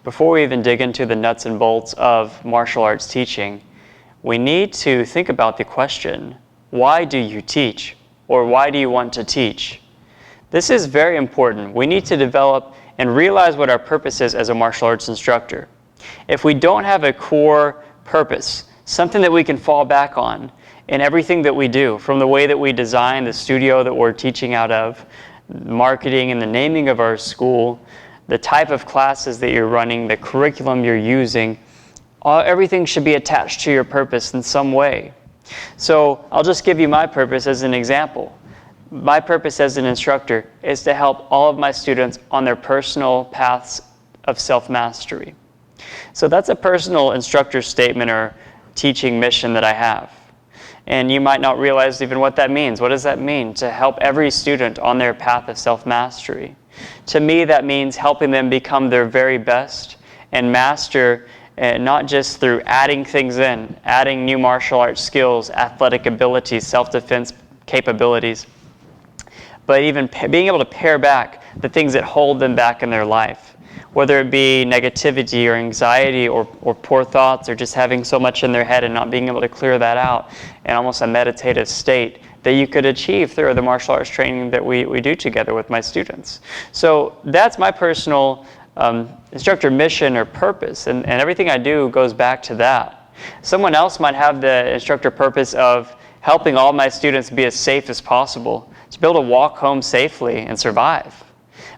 before we even dig into the nuts and bolts of martial arts teaching, we need to think about the question, why do you teach? Or why do you want to teach? This is very important. We need to develop and realize what our purpose is as a martial arts instructor. If we don't have a core purpose, something that we can fall back on in everything that we do, from the way that we design the studio that we're teaching out of, marketing and the naming of our school, the type of classes that you're running, the curriculum you're using, everything should be attached to your purpose in some way. So I'll just give you my purpose as an example. My purpose as an instructor is to help all of my students on their personal paths of self-mastery. So that's a personal instructor statement or teaching mission that I have. And you might not realize even what that means. What does that mean? To help every student on their path of self-mastery. To me, that means helping them become their very best and master, not just through adding things in, adding new martial arts skills, athletic abilities, self-defense capabilities, but even being able to pare back the things that hold them back in their life, whether it be negativity or anxiety or poor thoughts or just having so much in their head and not being able to clear that out in almost a meditative state that you could achieve through the martial arts training that we do together with my students. So that's my personal instructor mission or purpose, and everything I do goes back to that. Someone else might have the instructor purpose of helping all my students be as safe as possible, to be able to walk home safely and survive.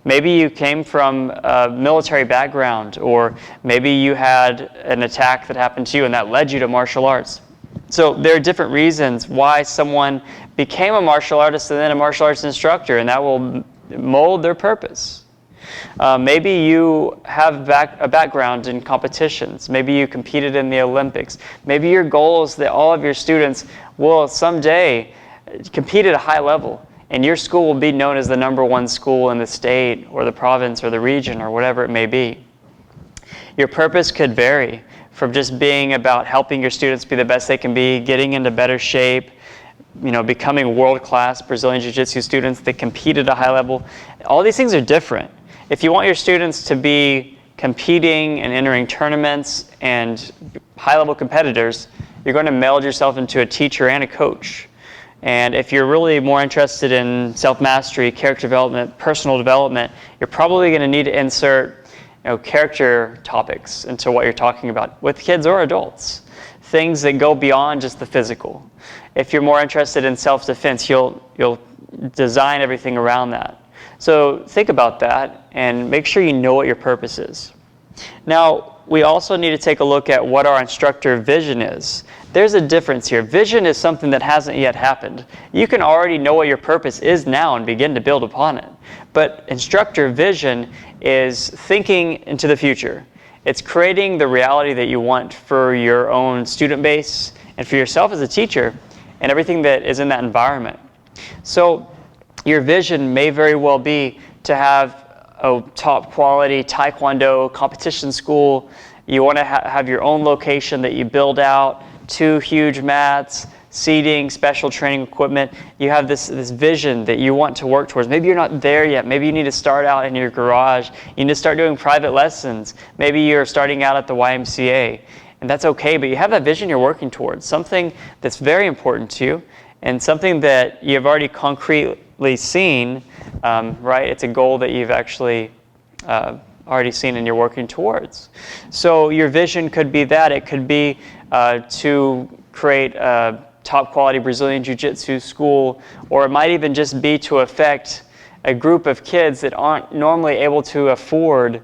Maybe you came from a military background, or maybe you had an attack that happened to you and that led you to martial arts. So there are different reasons why someone became a martial artist and then a martial arts instructor, and that will mold their purpose. Maybe you have a background in competitions. Maybe you competed in the Olympics. Maybe your goal is that all of your students will someday compete at a high level, and your school will be known as the #1 school in the state or the province or the region or whatever it may be. Your purpose could vary from just being about helping your students be the best they can be, getting into better shape, becoming world-class Brazilian Jiu-Jitsu students that compete at a high level. All these things are different. If you want your students to be competing and entering tournaments and high-level competitors, you're going to meld yourself into a teacher and a coach. And if you're really more interested in self-mastery, character development, personal development, you're probably going to need to insert character topics into what you're talking about with kids or adults. Things that go beyond just the physical. If you're more interested in self-defense, you'll design everything around that. So think about that and make sure you know what your purpose is. Now, we also need to take a look at what our instructor vision is. There's a difference here. Vision is something that hasn't yet happened. You can already know what your purpose is now and begin to build upon it. But instructor vision is thinking into the future. It's creating the reality that you want for your own student base and for yourself as a teacher and everything that is in that environment. So your vision may very well be to have a top quality Taekwondo competition school. You want to have your own location that you build out, 2 huge mats, seating, special training equipment. You have this vision that you want to work towards. Maybe you're not there yet. Maybe you need to start out in your garage. You need to start doing private lessons. Maybe you're starting out at the YMCA. And that's okay, but you have that vision you're working towards, something that's very important to you and something that you've already concretely seen, right? It's a goal that you've actually already seen and you're working towards. So your vision could be that. It could be to create a top quality Brazilian Jiu-Jitsu school, or it might even just be to affect a group of kids that aren't normally able to afford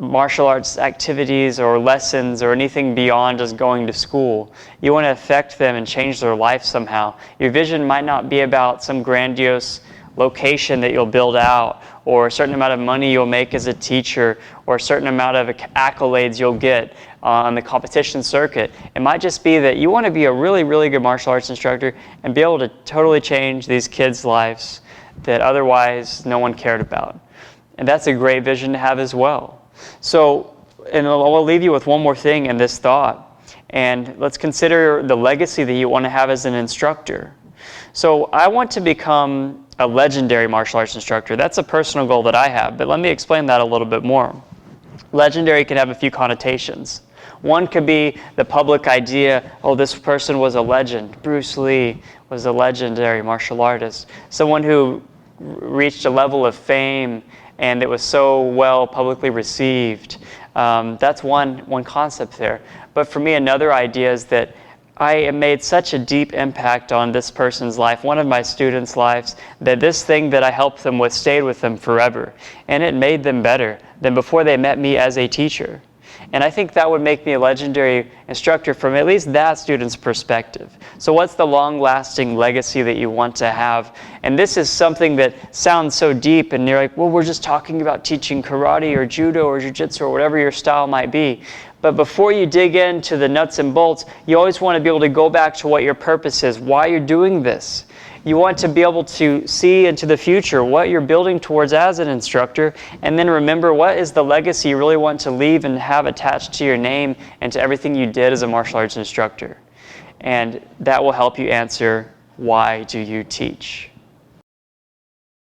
martial arts activities or lessons or anything beyond just going to school. You want to affect them and change their life somehow. Your vision might not be about some grandiose location that you'll build out, or a certain amount of money you'll make as a teacher, or a certain amount of accolades you'll get on the competition circuit. It might just be that you want to be a really, really good martial arts instructor and be able to totally change these kids' lives that otherwise no one cared about. And that's a great vision to have as well. So, and I'll leave you with one more thing in this thought. And let's consider the legacy that you want to have as an instructor. So I want to become a legendary martial arts instructor. That's a personal goal that I have, but let me explain that a little bit more. Legendary can have a few connotations. One could be the public idea, oh, this person was a legend. Bruce Lee was a legendary martial artist. Someone who reached a level of fame and it was so well publicly received. That's one concept there. But for me, another idea is that I made such a deep impact on this person's life, one of my students' lives, that this thing that I helped them with stayed with them forever. And it made them better than before they met me as a teacher. And I think that would make me a legendary instructor from at least that student's perspective. So what's the long-lasting legacy that you want to have? And this is something that sounds so deep, and you're like, well, we're just talking about teaching karate or judo or jiu-jitsu or whatever your style might be. But before you dig into the nuts and bolts, you always want to be able to go back to what your purpose is, why you're doing this. You want to be able to see into the future what you're building towards as an instructor, and then remember what is the legacy you really want to leave and have attached to your name and to everything you did as a martial arts instructor. And that will help you answer, why do you teach?